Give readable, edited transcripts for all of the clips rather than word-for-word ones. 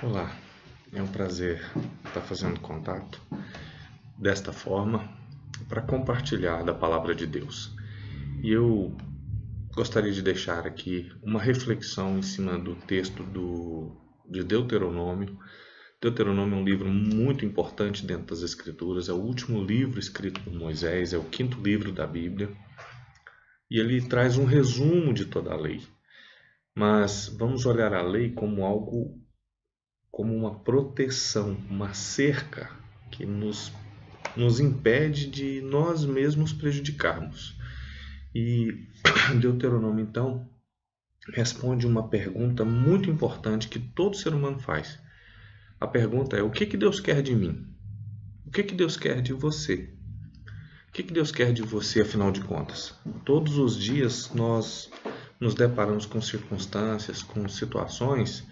Olá, é um prazer estar fazendo contato desta forma para compartilhar da palavra de Deus. E eu gostaria de deixar aqui uma reflexão em cima do texto de Deuteronômio. Deuteronômio é um livro muito importante dentro das Escrituras, é o último livro escrito por Moisés, é o quinto livro da Bíblia, e ele traz um resumo de toda a lei. Mas vamos olhar a lei como algo, como uma proteção, uma cerca que nos impede de nós mesmos prejudicarmos. E Deuteronômio, então, responde uma pergunta muito importante que todo ser humano faz. A pergunta é: o que Deus quer de mim? O que Deus quer de você? O que Deus quer de você, afinal de contas? Todos os dias nós nos deparamos com circunstâncias, com situações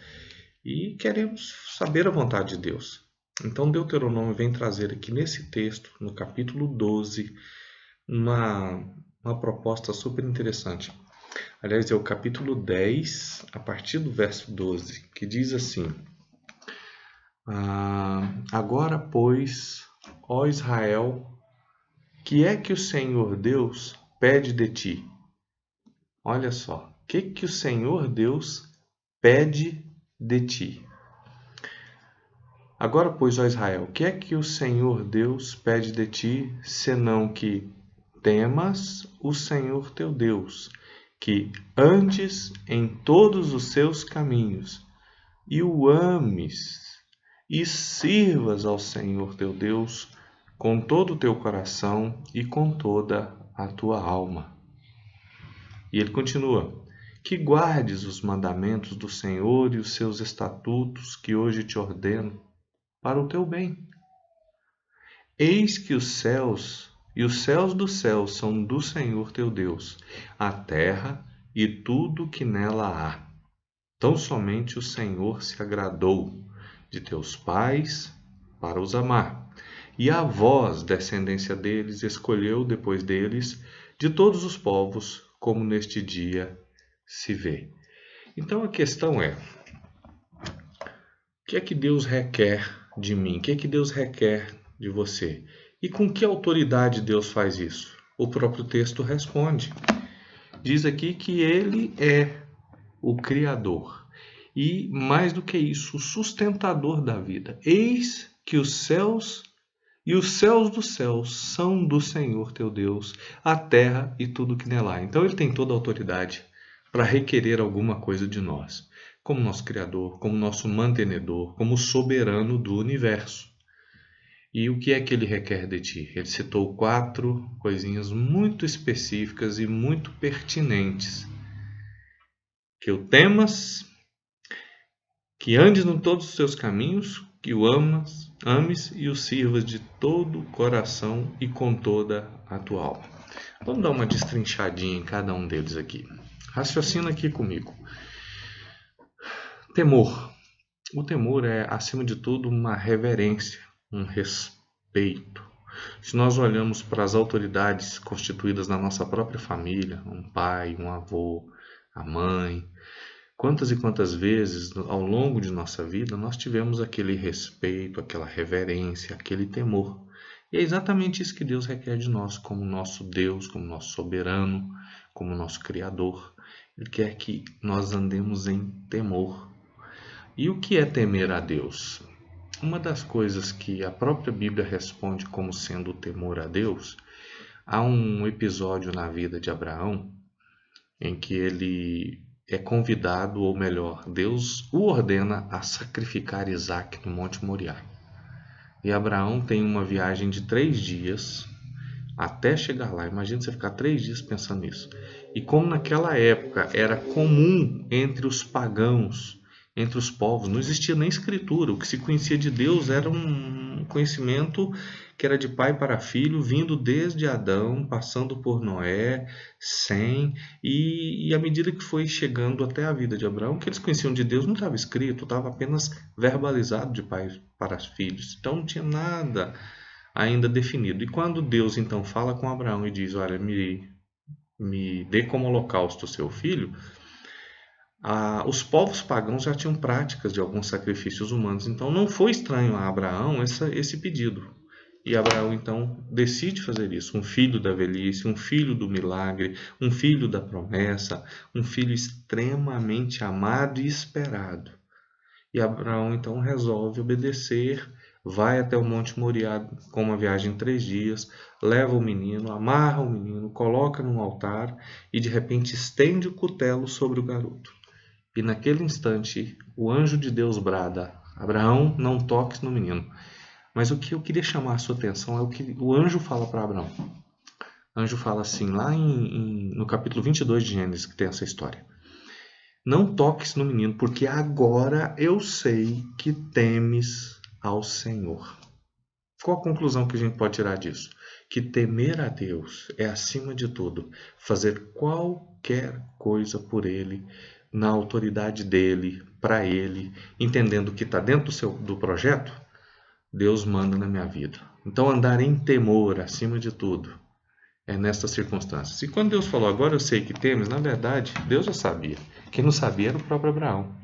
e queremos saber a vontade de Deus. Então Deuteronômio vem trazer aqui nesse texto, no capítulo 12, uma proposta super interessante. Aliás, é o capítulo 10, a partir do verso 12, que diz assim: Agora, pois, ó Israel, que é que o Senhor Deus pede de ti? Olha só, o que o Senhor Deus pede de ti? Agora, pois, ó Israel, o que é que o Senhor Deus pede de ti, senão que temas o Senhor teu Deus, que andes em todos os seus caminhos, e o ames, e sirvas ao Senhor teu Deus com todo o teu coração e com toda a tua alma. E ele continua: que guardes os mandamentos do Senhor e os seus estatutos que hoje te ordeno, para o teu bem. Eis que os céus e os céus dos céus são do Senhor teu Deus, a terra e tudo que nela há. Tão somente o Senhor se agradou de teus pais para os amar, e a vós, descendência deles, escolheu depois deles de todos os povos, como neste dia se vê. Então a questão é: o que é que Deus requer de mim? O que é que Deus requer de você? E com que autoridade Deus faz isso? O próprio texto responde. Diz aqui que Ele é o Criador. E, mais do que isso, o sustentador da vida. Eis que os céus e os céus dos céus são do Senhor teu Deus, a terra e tudo que nela há. Então Ele tem toda a autoridade para requerer alguma coisa de nós, como nosso Criador, como nosso mantenedor, como soberano do universo. E o que é que Ele requer de ti? Ele citou 4 coisinhas muito específicas e muito pertinentes. Que o temas, que andes em todos os seus caminhos, que o ames e o sirvas de todo o coração e com toda a tua alma. Vamos dar uma destrinchadinha em cada um deles aqui. Raciocina aqui comigo. Temor. O temor é, acima de tudo, uma reverência, um respeito. Se nós olhamos para as autoridades constituídas na nossa própria família, um pai, um avô, a mãe, quantas e quantas vezes ao longo de nossa vida nós tivemos aquele respeito, aquela reverência, aquele temor. E é exatamente isso que Deus requer de nós, como nosso Deus, como nosso soberano, como nosso Criador. Ele quer que nós andemos em temor. E o que é temer a Deus? Uma das coisas que a própria Bíblia responde como sendo o temor a Deus, há um episódio na vida de Abraão em que ele é convidado, ou melhor, Deus o ordena a sacrificar Isaque no Monte Moriá. E Abraão tem uma viagem de 3 dias até chegar lá. Imagina você ficar 3 dias pensando nisso. E como naquela época era comum entre os pagãos, entre os povos, não existia nem escritura. O que se conhecia de Deus era um conhecimento que era de pai para filho, vindo desde Adão, passando por Noé, Sem, e à medida que foi chegando até a vida de Abraão, o que eles conheciam de Deus não estava escrito, estava apenas verbalizado de pai para filhos. Então não tinha nada ainda definido. E quando Deus então fala com Abraão e diz: olha, me dê como holocausto o seu filho, os povos pagãos já tinham práticas de alguns sacrifícios humanos, então não foi estranho a Abraão esse pedido. E Abraão então decide fazer isso, um filho da velhice, um filho do milagre, um filho da promessa, um filho extremamente amado e esperado. E Abraão então resolve obedecer, vai até o Monte Moriá com uma viagem de 3 dias, leva o menino, amarra o menino, coloca num altar e de repente estende o cutelo sobre o garoto. E naquele instante o anjo de Deus brada: Abraão, não toques no menino. Mas o que eu queria chamar a sua atenção é o que o anjo fala para Abraão. O anjo fala assim, lá no capítulo 22 de Gênesis, que tem essa história. Não toques no menino, porque agora eu sei que temes ao Senhor. Qual a conclusão que a gente pode tirar disso? Que temer a Deus é, acima de tudo, fazer qualquer coisa por Ele, na autoridade dEle, para Ele, entendendo que está dentro do projeto, Deus manda na minha vida. Então andar em temor, acima de tudo, é nestas circunstâncias. E quando Deus falou, agora eu sei que temes, na verdade, Deus já sabia. Quem não sabia era o próprio Abraão.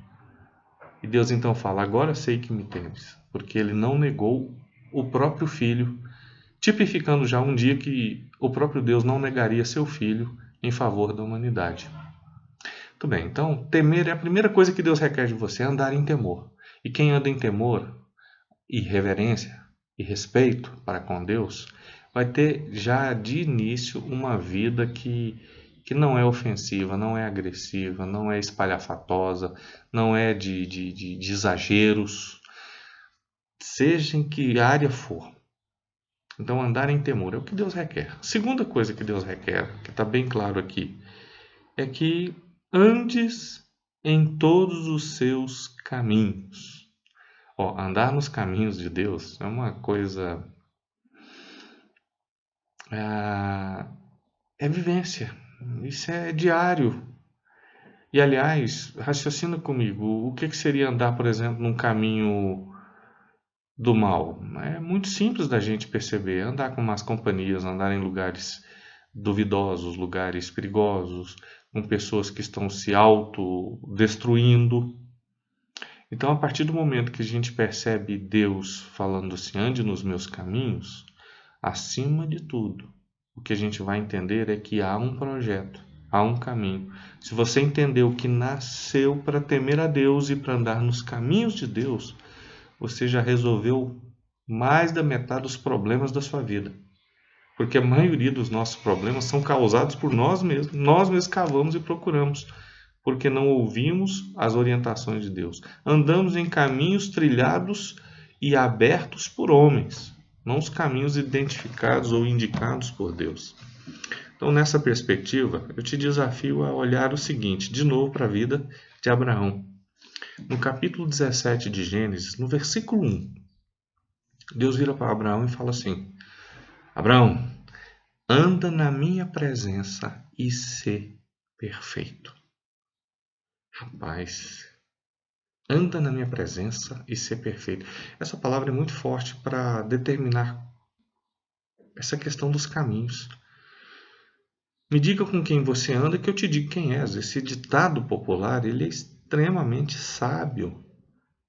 E Deus então fala, agora eu sei que me temes, porque ele não negou o próprio filho, tipificando já um dia que o próprio Deus não negaria seu filho em favor da humanidade. Muito bem, então temer é a primeira coisa que Deus requer de você, andar em temor. E quem anda em temor e reverência e respeito para com Deus, vai ter já de início uma vida que não é ofensiva, não é agressiva, não é espalhafatosa, não é de exageros, seja em que área for. Então andar em temor é o que Deus requer. Segunda coisa que Deus requer, que está bem claro aqui, é que andes em todos os seus caminhos. Andar nos caminhos de Deus é uma coisa... É vivência. Isso é diário. E, aliás, raciocina comigo. O que seria andar, por exemplo, num caminho do mal? É muito simples da gente perceber. Andar com más companhias, andar em lugares duvidosos, lugares perigosos, com pessoas que estão se autodestruindo. Então, a partir do momento que a gente percebe Deus falando assim, ande nos meus caminhos, acima de tudo, o que a gente vai entender é que há um projeto, há um caminho. Se você entendeu que nasceu para temer a Deus e para andar nos caminhos de Deus, você já resolveu mais da metade dos problemas da sua vida. Porque a maioria dos nossos problemas são causados por nós mesmos. Nós mesmos cavamos e procuramos, porque não ouvimos as orientações de Deus. Andamos em caminhos trilhados e abertos por homens, não os caminhos identificados ou indicados por Deus. Então, nessa perspectiva, eu te desafio a olhar o seguinte, de novo para a vida de Abraão. No capítulo 17 de Gênesis, no versículo 1, Deus vira para Abraão e fala assim, Abraão, anda na minha presença e sê perfeito. Rapaz, anda na minha presença e ser perfeito. Essa palavra é muito forte para determinar essa questão dos caminhos. Me diga com quem você anda que eu te digo quem és. Esse ditado popular, ele é extremamente sábio.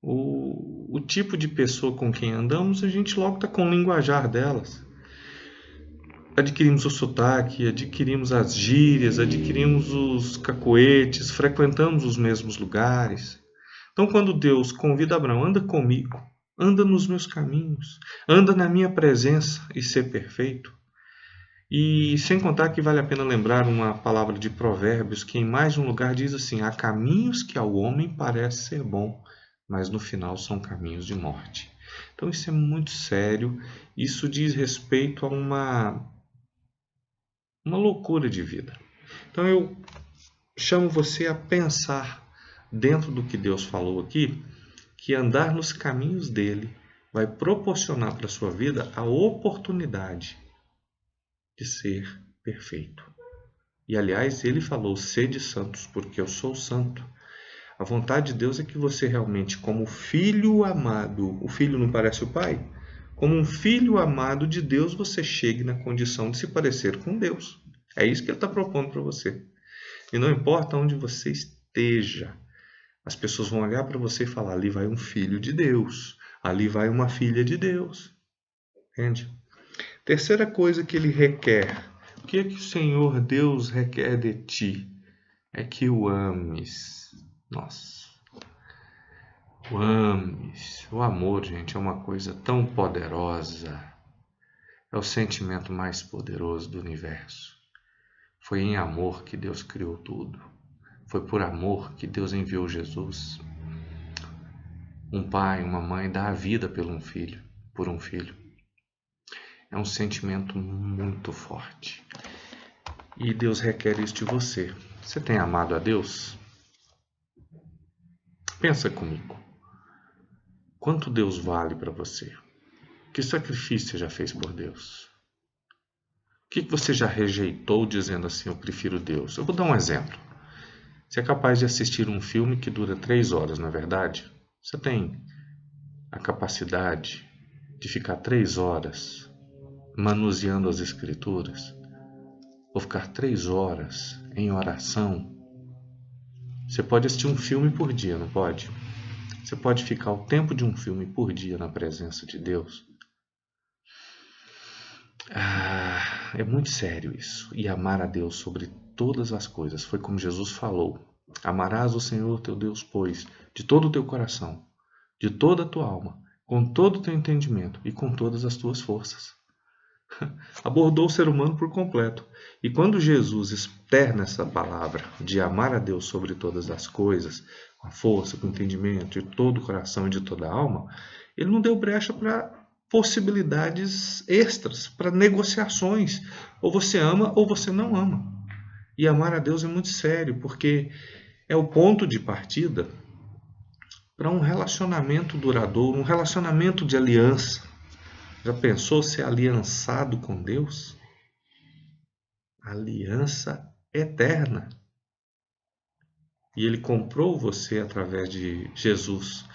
O tipo de pessoa com quem andamos, a gente logo está com o linguajar delas. Adquirimos o sotaque, adquirimos as gírias, adquirimos os cacoetes, frequentamos os mesmos lugares. Então, quando Deus convida Abraão, anda comigo, anda nos meus caminhos, anda na minha presença e ser perfeito. E sem contar que vale a pena lembrar uma palavra de Provérbios que em mais de um lugar diz assim, há caminhos que ao homem parece ser bom, mas no final são caminhos de morte. Então isso é muito sério, isso diz respeito a uma loucura de vida. Então eu chamo você a pensar dentro do que Deus falou aqui, que andar nos caminhos dele vai proporcionar para a sua vida a oportunidade de ser perfeito. E aliás, ele falou, sede santos, porque eu sou santo. A vontade de Deus é que você realmente, como filho amado, o filho não parece o pai? Como um filho amado de Deus, você chegue na condição de se parecer com Deus. É isso que ele está propondo para você. E não importa onde você esteja, As pessoas vão olhar para você e falar: ali vai um filho de Deus, ali vai uma filha de Deus. Entende? Terceira coisa que ele requer. O que é que o Senhor Deus requer de ti? É que o ames. Nossa. O ames. O amor, gente, é uma coisa tão poderosa. É o sentimento mais poderoso do universo. Foi em amor que Deus criou tudo. Foi por amor que Deus enviou Jesus. Um pai, uma mãe dá a vida por um filho. É um sentimento muito forte. E Deus requer isso de você. Você tem amado a Deus? Pensa comigo. Quanto Deus vale para você? Que sacrifício você já fez por Deus? O que você já rejeitou dizendo assim: eu prefiro Deus? Eu vou dar um exemplo. Você é capaz de assistir um filme que dura 3 horas, não é verdade? Você tem a capacidade de ficar 3 horas manuseando as Escrituras? Ou ficar 3 horas em oração? Você pode assistir um filme por dia, não pode? Você pode ficar o tempo de um filme por dia na presença de Deus? É muito sério isso. E amar a Deus sobre todas as coisas. Foi como Jesus falou: amarás o Senhor teu Deus, pois, de todo o teu coração, de toda a tua alma, com todo o teu entendimento e com todas as tuas forças. Abordou o ser humano por completo. E quando Jesus externa essa palavra de amar a Deus sobre todas as coisas, com a força, com o entendimento, de todo o coração e de toda a alma, ele não deu brecha para possibilidades extras, para negociações. Ou você ama ou você não ama. E amar a Deus é muito sério, porque é o ponto de partida para um relacionamento duradouro, um relacionamento de aliança. Já pensou ser aliançado com Deus? Aliança eterna. E ele comprou você através de Jesus.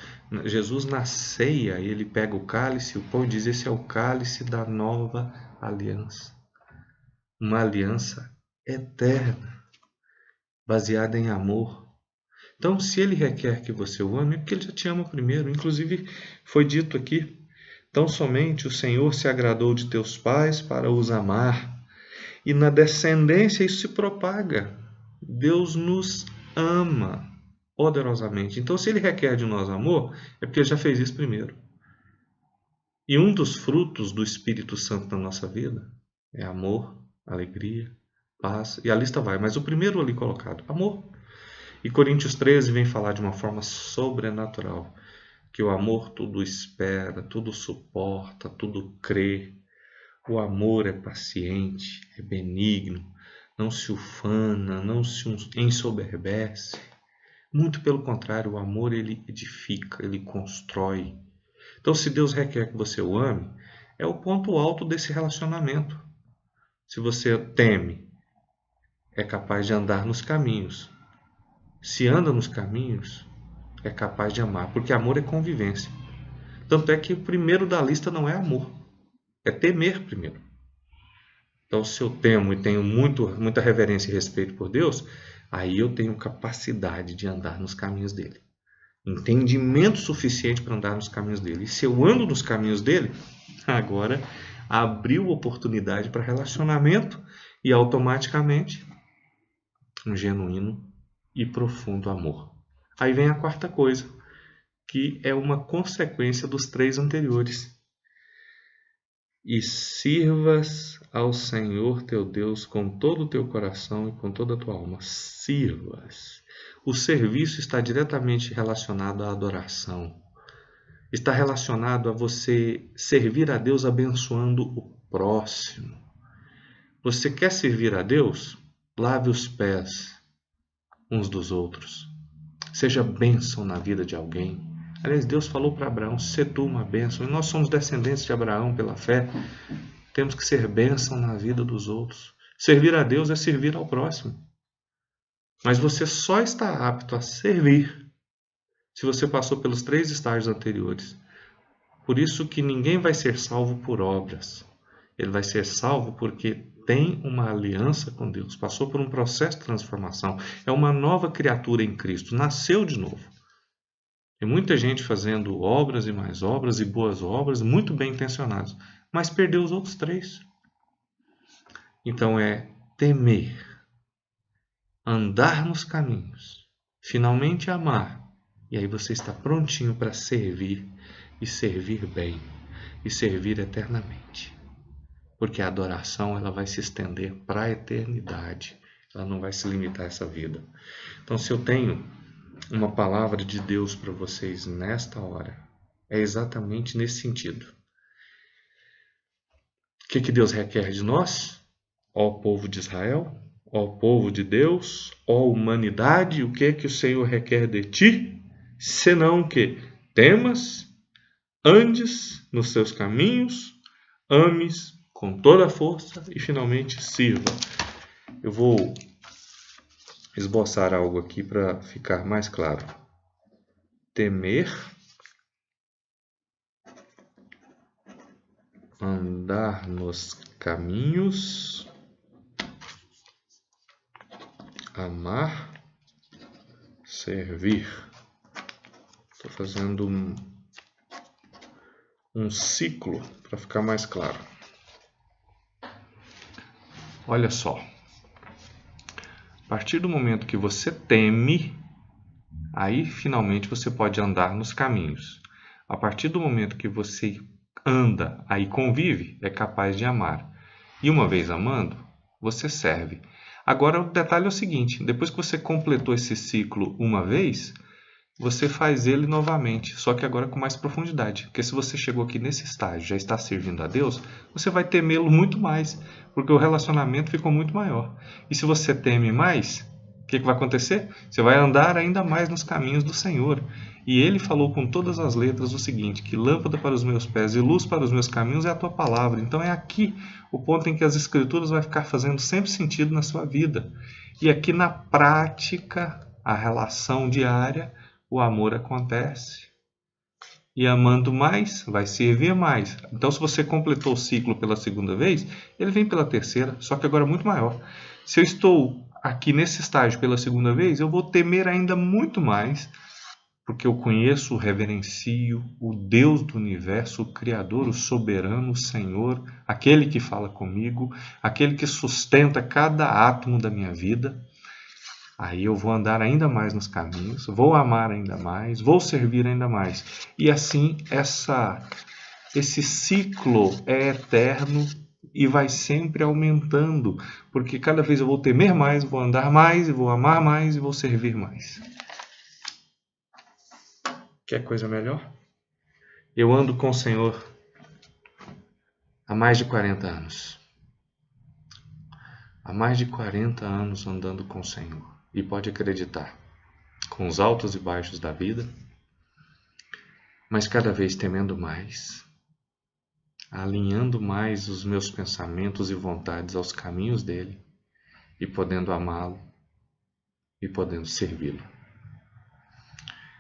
Jesus na ceia, ele pega o cálice, o pão, e diz: esse é o cálice da nova aliança. Uma aliança eterna, baseada em amor. Então, se ele requer que você o ame, é porque ele já te ama primeiro. Inclusive, foi dito aqui: tão somente o Senhor se agradou de teus pais para os amar, e na descendência isso se propaga. Deus nos ama poderosamente. Então, se ele requer de nós amor, é porque ele já fez isso primeiro. E um dos frutos do Espírito Santo na nossa vida é amor, alegria, paz, e a lista vai. Mas o primeiro ali colocado, amor. E Coríntios 13 vem falar de uma forma sobrenatural, que o amor tudo espera, tudo suporta, tudo crê. O amor é paciente, é benigno, não se ufana, não se ensoberbece. Muito pelo contrário, o amor ele edifica, ele constrói. Então, se Deus requer que você o ame, é o ponto alto desse relacionamento. Se você teme, é capaz de andar nos caminhos. Se anda nos caminhos, é capaz de amar, porque amor é convivência. Tanto é que o primeiro da lista não é amor, é temer primeiro. Então, se eu temo e tenho muita reverência e respeito por Deus, aí eu tenho capacidade de andar nos caminhos dele. Entendimento suficiente para andar nos caminhos dele. E se eu ando nos caminhos dele, agora abriu oportunidade para relacionamento e automaticamente um genuíno e profundo amor. Aí vem a quarta coisa, que é uma consequência dos 3 anteriores. E sirvas ao Senhor teu Deus com todo o teu coração e com toda a tua alma. Sirvas. O serviço está diretamente relacionado à adoração. Está relacionado a você servir a Deus abençoando o próximo. Você quer servir a Deus? Lave os pés uns dos outros. Seja bênção na vida de alguém. Aliás, Deus falou para Abraão: se tu uma bênção. E nós somos descendentes de Abraão pela fé. Temos que ser bênção na vida dos outros. Servir a Deus é servir ao próximo. Mas você só está apto a servir se você passou pelos 3 estágios anteriores. Por isso que ninguém vai ser salvo por obras. Ele vai ser salvo porque tem uma aliança com Deus. Passou por um processo de transformação. É uma nova criatura em Cristo. Nasceu de novo. Tem muita gente fazendo obras e mais obras e boas obras, muito bem intencionadas, mas perdeu os outros 3. Então é temer, andar nos caminhos, finalmente amar. E aí você está prontinho para servir, e servir bem, e servir eternamente. Porque a adoração ela vai se estender para a eternidade. Ela não vai se limitar a essa vida. Então, se eu tenho uma palavra de Deus para vocês nesta hora, é exatamente nesse sentido. O que Deus requer de nós? Ó povo de Israel, ó povo de Deus, ó humanidade, o que o Senhor requer de ti? Senão que temas, andes nos seus caminhos, ames com toda a força e finalmente sirva. Eu vou esboçar algo aqui para ficar mais claro. Temer, andar nos caminhos, amar, servir. Estou fazendo um ciclo para ficar mais claro. Olha só. A partir do momento que você teme, aí finalmente você pode andar nos caminhos. A partir do momento que você anda, aí convive, é capaz de amar. E uma vez amando, você serve. Agora o detalhe é o seguinte, depois que você completou esse ciclo uma vez, você faz ele novamente, só que agora com mais profundidade. Porque se você chegou aqui nesse estágio, já está servindo a Deus, você vai temê-lo muito mais, porque o relacionamento ficou muito maior. E se você teme mais, o que vai acontecer? Você vai andar ainda mais nos caminhos do Senhor. E Ele falou com todas as letras o seguinte, que lâmpada para os meus pés e luz para os meus caminhos é a Tua palavra. Então é aqui o ponto em que as Escrituras vai ficar fazendo sempre sentido na sua vida. E aqui na prática, a relação diária, o amor acontece. E amando mais, vai servir mais. Então, se você completou o ciclo pela segunda vez, ele vem pela terceira, só que agora muito maior. Se eu estou aqui nesse estágio pela segunda vez, eu vou temer ainda muito mais, porque eu conheço, reverencio o Deus do universo, o Criador, o soberano, o Senhor, aquele que fala comigo, aquele que sustenta cada átomo da minha vida. Aí eu vou andar ainda mais nos caminhos, vou amar ainda mais, vou servir ainda mais. E assim, esse ciclo é eterno e vai sempre aumentando, porque cada vez eu vou temer mais, vou andar mais, vou amar mais e vou servir mais. Quer coisa melhor? Eu ando com o Senhor há mais de 40 anos. Há mais de 40 anos andando com o Senhor. E pode acreditar, com os altos e baixos da vida, mas cada vez temendo mais, alinhando mais os meus pensamentos e vontades aos caminhos dele, e podendo amá-lo, e podendo servi-lo.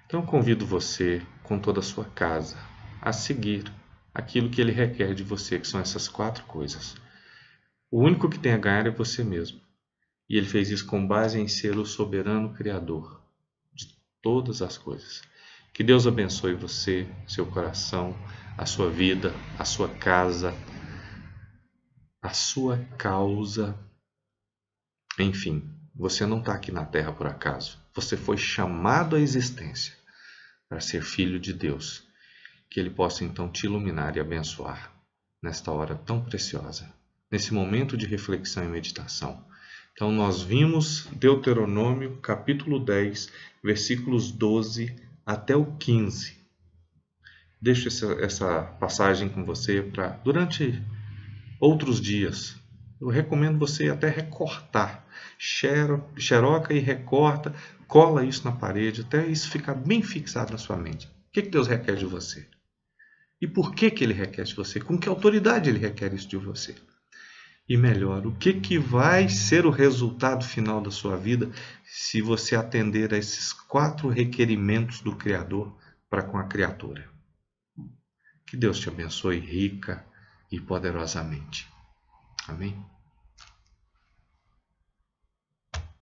Então convido você, com toda a sua casa, a seguir aquilo que ele requer de você, que são essas 4 coisas. O único que tem a ganhar é você mesmo. E ele fez isso com base em ser o soberano Criador de todas as coisas. Que Deus abençoe você, seu coração, a sua vida, a sua casa, a sua causa. Enfim, você não está aqui na terra por acaso. Você foi chamado à existência para ser filho de Deus. Que Ele possa então te iluminar e abençoar nesta hora tão preciosa, nesse momento de reflexão e meditação. Então, nós vimos Deuteronômio, capítulo 10, versículos 12 até o 15. Deixo essa passagem com você para durante outros dias. Eu recomendo você até recortar. Xeroca e recorta, cola isso na parede, até isso ficar bem fixado na sua mente. O que Deus requer de você? E por que Ele requer de você? Com que autoridade Ele requer isso de você? E melhor, o que vai ser o resultado final da sua vida se você atender a esses 4 requerimentos do Criador para com a criatura? Que Deus te abençoe rica e poderosamente. Amém?